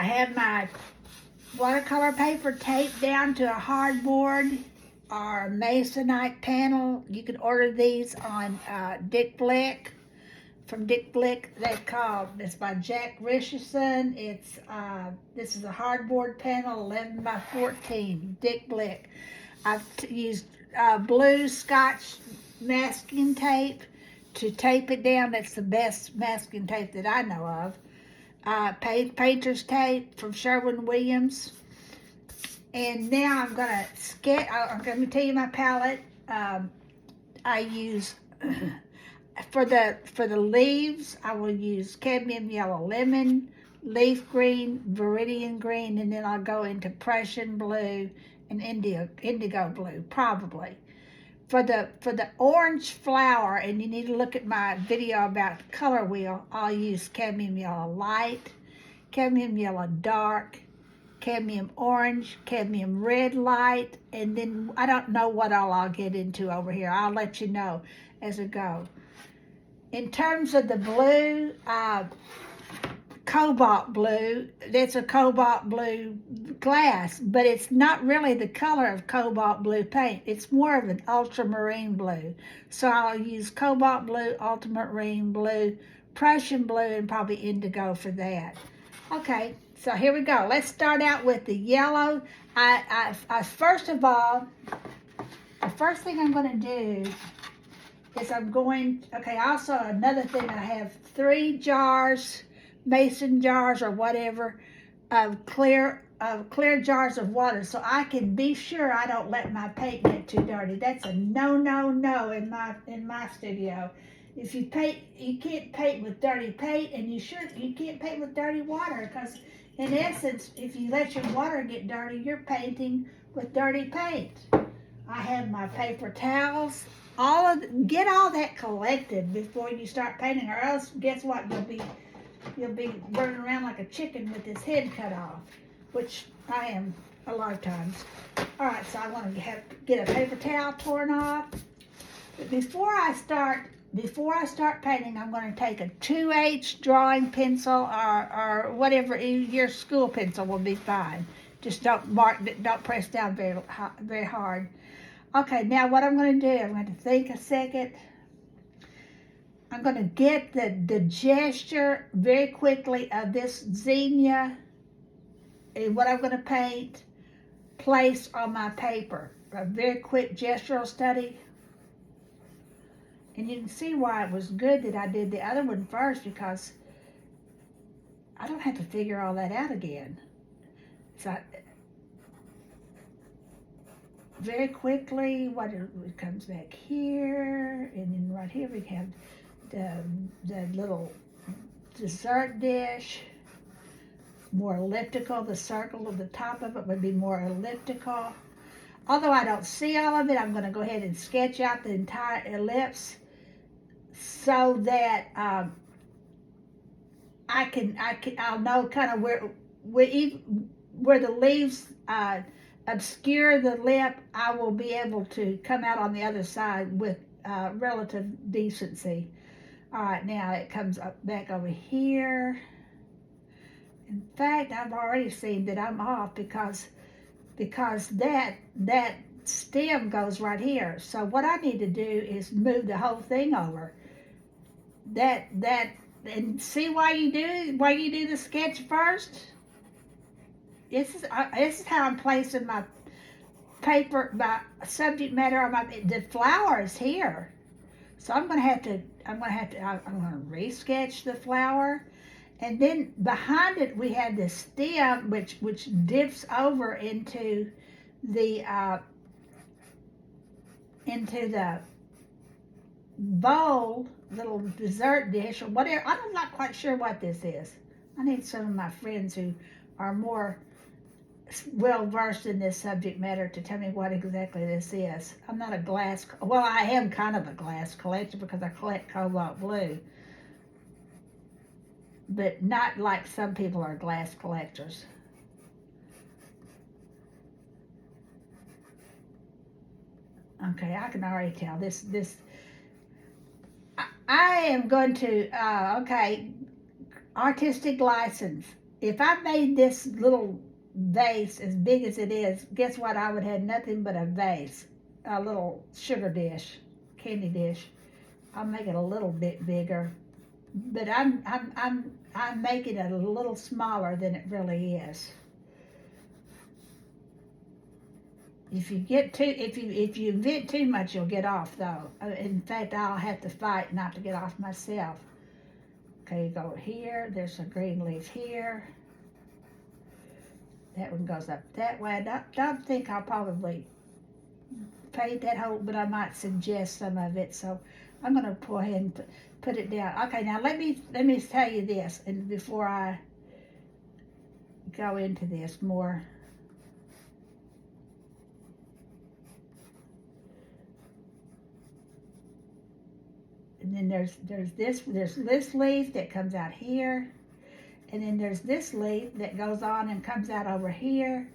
I have my watercolor paper taped down to a hardboard or masonite panel. You can order these on Dick Blick. From Dick Blick, it's by Jack Richardson. This is a hardboard panel, 11 by 14, Dick Blick. I've used blue Scotch masking tape to tape it down. That's the best masking tape that I know of. Painter's tape from Sherwin-Williams. And now I'm gonna sketch. I'm gonna tell you my palette. I use for the leaves. I will use cadmium yellow lemon, leaf green, viridian green, and then I'll go into Prussian blue and indigo blue probably. For the orange flower, and you need to look at my video about the color wheel, I'll use cadmium yellow light, cadmium yellow dark, cadmium orange, cadmium red light, and then I don't know what all I'll get into over here. I'll let you know as I go. In terms of the blue, cobalt blue, that's a cobalt blue glass, but it's not really the color of cobalt blue paint. It's more of an ultramarine blue. So I'll use cobalt blue, ultramarine blue, Prussian blue, and probably indigo for that. Okay, so here we go. Let's start out with the yellow. First of all, the first thing I'm going to do is also another thing, I have 3 jars, mason jars or whatever, of clear jars of water, so I can be sure I don't let my paint get too dirty. That's a no in my studio. If you paint, you can't paint with dirty paint, and you can't paint with dirty water, because in essence, if you let your water get dirty, you're painting with dirty paint. I have my paper towels. Get all that collected before you start painting, or else guess what? You'll be running around like a chicken with his head cut off, which I am a lot of times. All right, so I want to get a paper towel torn off. But before I start painting, I'm going to take a 2H drawing pencil or whatever, your school pencil will be fine. Just don't press down very hard. Okay, now what I'm going to do, I'm going to think a second. I'm going to get the gesture very quickly of this zinnia and what I'm going to paint placed on my paper. A very quick gestural study. And you can see why it was good that I did the other one first, because I don't have to figure all that out again. So very quickly, it comes back here, and then right here we have the little dessert dish, more elliptical. The circle of the top of it would be more elliptical. Although I don't see all of it, I'm going to go ahead and sketch out the entire ellipse so that I'll know kind of where the leaves obscure the lip. I will be able to come out on the other side with relative decency. All right, now it comes back over here. In fact, I've already seen that I'm off because that stem goes right here. So what I need to do is move the whole thing over. And see why you do the sketch first. This is how I'm placing my paper, my subject matter on the flower is here. So I'm gonna re-sketch the flower, and then behind it we have this stem which dips over into the bowl, little dessert dish or whatever. I'm not quite sure what this is. I need some of my friends who are more well versed in this subject matter to tell me what exactly this is. I'm not I am kind of a glass collector because I collect cobalt blue, but not like some people are glass collectors. Okay, I can already tell this. I am going to, artistic license. if I made this little vase as big as it is, guess what? I would have nothing but a vase, a little sugar dish, candy dish. I'll make it a little bit bigger, but I'm making it a little smaller than it really is. If you invent too much, you'll get off though. In fact, I'll have to fight not to get off myself. Okay, you go here. There's a green leaf here. That one goes up that way. I don't think I'll probably paint that whole, but I might suggest some of it. So I'm going to go ahead and put it down. Okay, now let me tell you this, and before I go into this more. And then there's this leaf that comes out here, and then there's this leaf that goes on and comes out over here.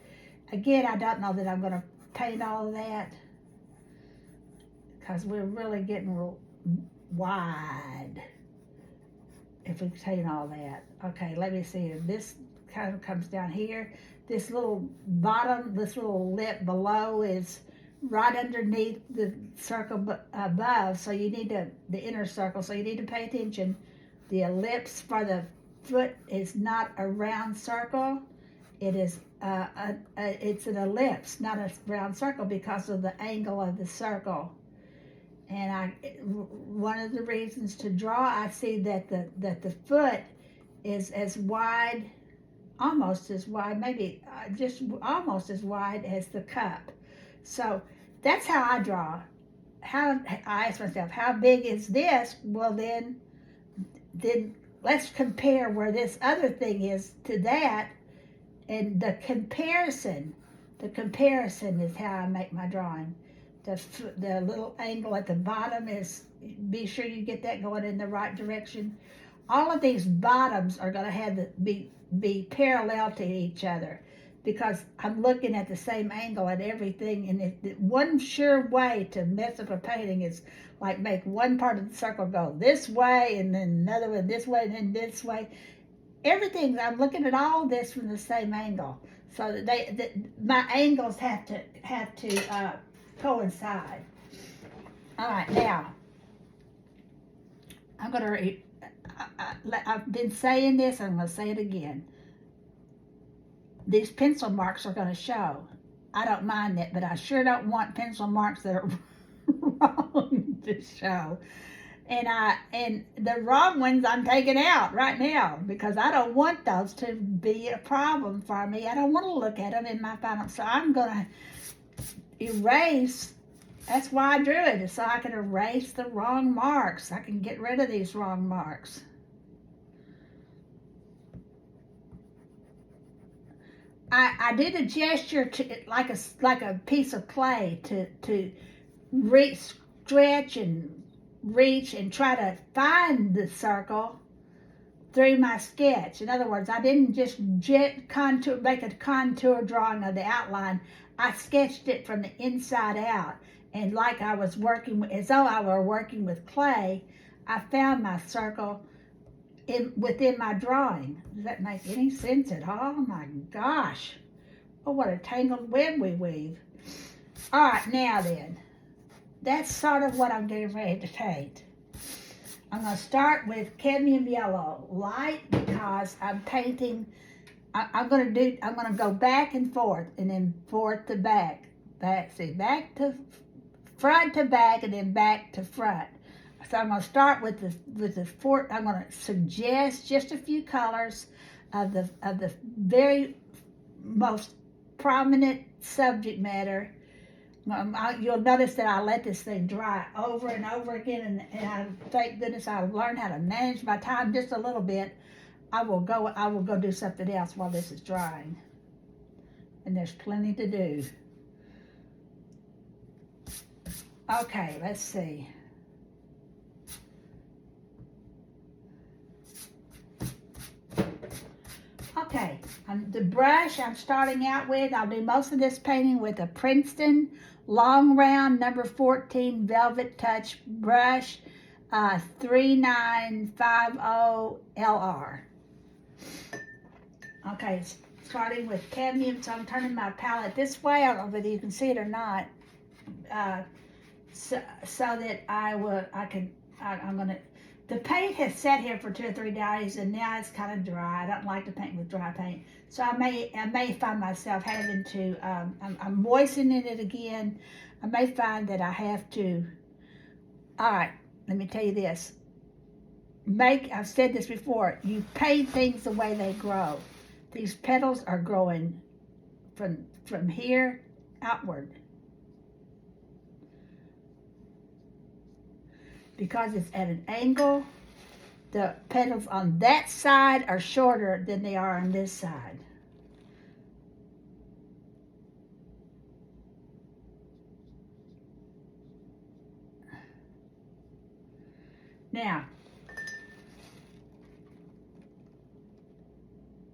Again, I don't know that I'm going to paint all of that because we're really getting real wide if we paint all that. Okay, let me see. This kind of comes down here. This little bottom, this little lip below is right underneath the circle above, so you need the inner circle, so you need to pay attention. The ellipse for the foot is not a round circle. It is it's an ellipse, not a round circle, because of the angle of the circle. And one of the reasons to draw, I see that the foot is as wide, almost as wide, maybe just almost as wide as the cup. So that's how I draw. How I ask myself, how big is this? Well, then let's compare where this other thing is to that, and the comparison is how I make my drawing. The little angle at the bottom is, be sure you get that going in the right direction. All of these bottoms are going to have to be parallel to each other, because I'm looking at the same angle at everything. And one sure way to mess up a painting is like make one part of the circle go this way, and then another one this way, and then this way. Everything, I'm looking at all this from the same angle, so that my angles have to coincide. All right, now I'm gonna. I've been saying this. I'm gonna say it again. These pencil marks are going to show. I don't mind that, but I sure don't want pencil marks that are wrong to show. And the wrong ones I'm taking out right now, because I don't want those to be a problem for me. I don't want to look at them in my final. So I'm going to erase. That's why I drew it, so I can erase the wrong marks. I can get rid of these wrong marks. I did a gesture to like a piece of clay to reach, stretch, and reach and try to find the circle through my sketch. In other words, I didn't just make a contour drawing of the outline. I sketched it from the inside out, and like I was working, as though I were working with clay, I found my circle within my drawing. Does that make any sense at all? Oh my gosh. Oh, what a tangled web we weave. All right, now then. That's sort of what I'm getting ready to paint. I'm going to start with cadmium yellow light, because I'm painting. I'm going to go back and forth, and then forth to back. Back to front to back, and then back to front. So I'm going to start with the fourth. I'm going to suggest just a few colors of the very most prominent subject matter. You'll notice that I let this thing dry over and over again, and I, thank goodness I've learned how to manage my time just a little bit. I will go do something else while this is drying, and there's plenty to do. Okay, let's see. Okay, the brush I'm starting out with, I'll do most of this painting with a Princeton long round number 14 velvet touch brush, 3950 LR. Okay, starting with cadmium, so I'm turning my palette this way. I don't know whether you can see it or not. So that I'm gonna, the paint has sat here for 2 or 3 days and now it's kind of dry. I don't like to paint with dry paint. So I may find myself having to, I'm moistening it again. I may find that I have to, all right, let me tell you this. I've said this before, you paint things the way they grow. These petals are growing from here outward. Because it's at an angle, the petals on that side are shorter than they are on this side. Now,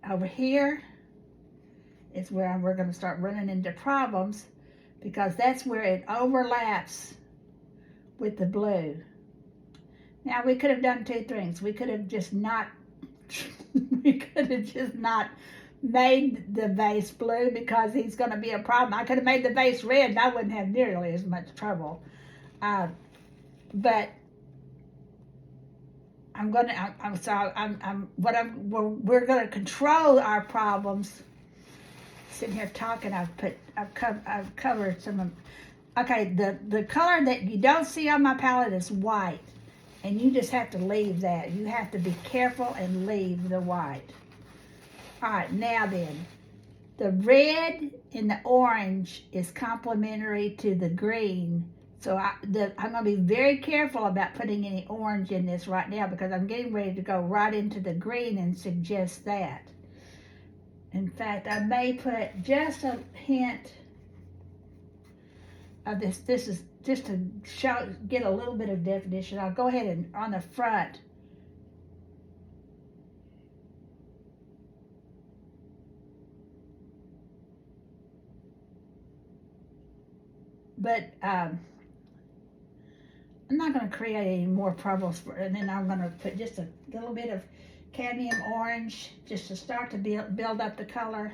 over here is where we're going to start running into problems because that's where it overlaps with the blue. Now, we could have done 2 things. We could have just not made the vase blue because he's going to be a problem. I could have made the vase red and I wouldn't have nearly as much trouble. But we're going to control our problems. Sitting here talking, I've covered some of. Okay, the color that you don't see on my palette is white. And you just have to leave that. You have to be careful and leave the white. All right, now then, the red and the orange is complementary to the green. So I'm going to be very careful about putting any orange in this right now because I'm getting ready to go right into the green and suggest that. In fact, I may put just a hint of this. This is just to get a little bit of definition. I'll go ahead and on the front. But I'm not going to create any more problems and then I'm going to put just a little bit of cadmium orange just to start to build up the color.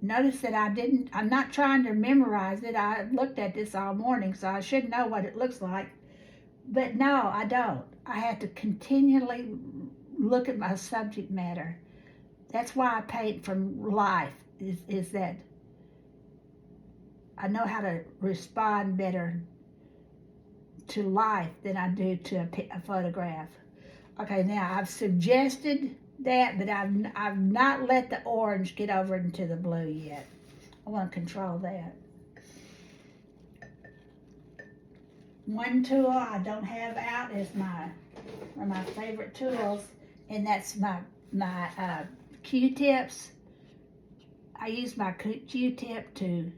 Notice that I'm not trying to memorize it. I looked at this all morning, so I should know what it looks like. But no, I don't. I have to continually look at my subject matter. That's why I paint from life, is that I know how to respond better to life than I do to a photograph. Okay, now I've suggested that, but I've not let the orange get over into the blue yet. I want to control that. One tool I don't have out is one of my favorite tools, and that's my Q-tips. I use my Q-tip to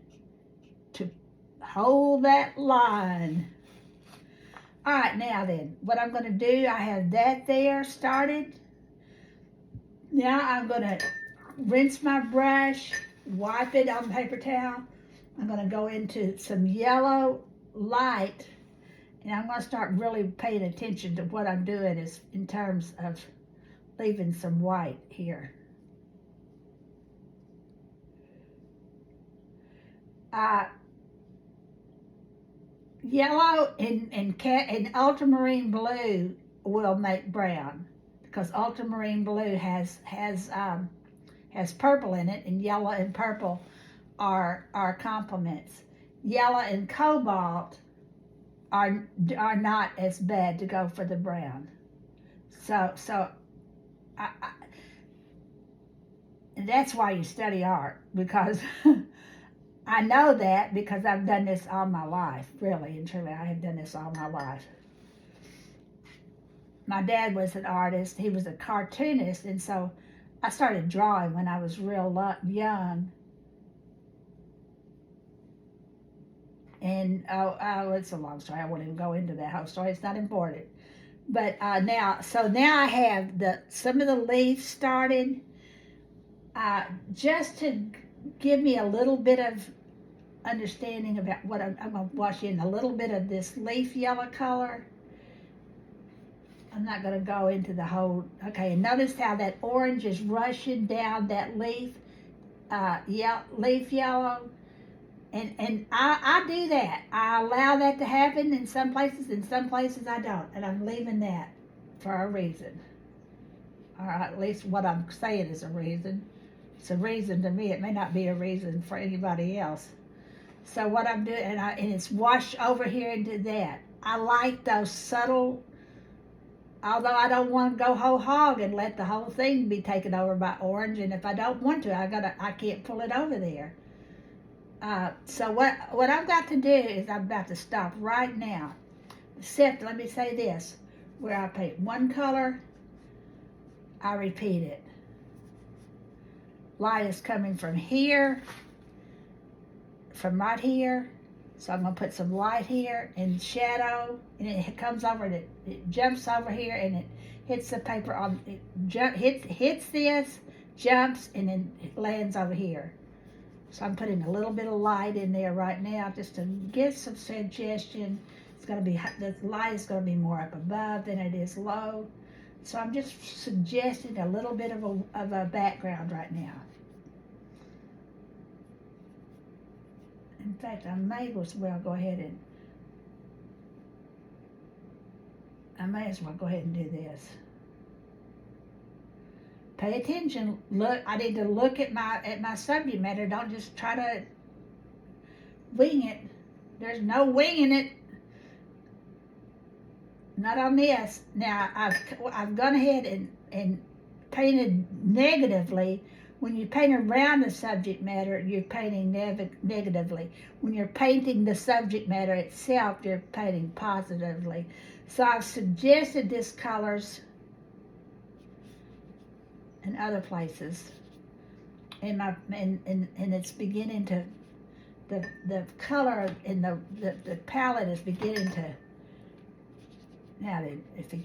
hold that line. All right, now then, what I'm going to do, I have that there started. Now I'm going to rinse my brush, wipe it on the paper towel. I'm going to go into some yellow light, and I'm going to start really paying attention to what I'm doing is in terms of leaving some white here. Yellow and ultramarine blue will make brown because ultramarine blue has purple in it, and yellow and purple are complements. Yellow and cobalt are not as bad to go for the brown. So and that's why you study art, because I know that because I've done this all my life, really and truly. I have done this all my life. My dad was an artist. He was a cartoonist, and so I started drawing when I was real young. And it's a long story. I won't even go into that whole story. It's not important. But now I have some of the leaves started, just to give me a little bit of understanding about what I'm going to wash in a little bit of this leaf yellow color. I'm not going to go into the whole, okay, and notice how that orange is rushing down that leaf, leaf yellow. And I do that. I allow that to happen in some places I don't. And I'm leaving that for a reason. Or at least what I'm saying is a reason. It's a reason to me. It may not be a reason for anybody else. So what I'm doing, and it's washed over here into that. I like those subtle, although I don't want to go whole hog and let the whole thing be taken over by orange. And if I don't want to, I can't pull it over there. So what I've got to do is I'm about to stop right now. Except, let me say this, where I paint one color, I repeat it. Light is coming from here, from right here. So I'm going to put some light here and shadow, and it comes over, and it jumps over here, and it hits the paper on, hits this, jumps, and then it lands over here. So I'm putting a little bit of light in there right now just to give some suggestion. It's going to be, the light is going to be more up above than it is low. So I'm just suggesting a little bit of a background right now. In fact, I may as well go ahead and do this. Pay attention. Look, I need to look at my subject matter. Don't just try to wing it. There's no winging it. Not on this. Now I've gone ahead and painted negatively. When you paint around the subject matter, you're painting negatively. When you're painting the subject matter itself, you're painting positively. So I've suggested these colors in other places, and it's beginning to, the color in the palette is beginning to. Now, if you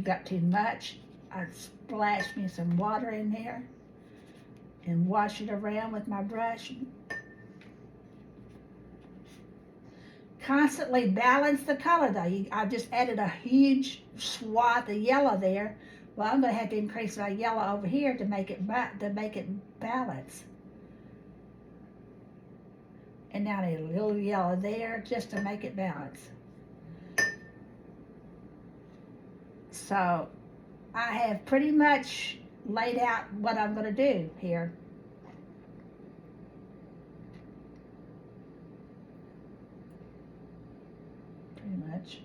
got too much, I'd splash me some water in there and wash it around with my brush. Constantly balance the color though. I just added a huge swath of yellow there. Well, I'm going to have to increase my yellow over here to make it balance. And now I need a little yellow there just to make it balance. So I have pretty much laid out what I'm going to do here. Pretty much.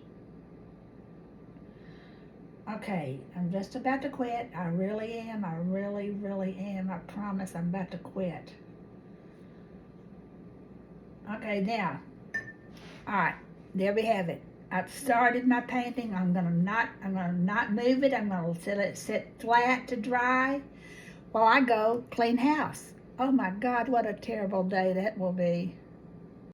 Okay, I'm just about to quit. I really am. I really, really am. I promise I'm about to quit. Okay, now, all right, there we have it. I've started my painting. I'm gonna not move it. I'm gonna let it sit flat to dry while I go clean house. Oh my God, what a terrible day that will be.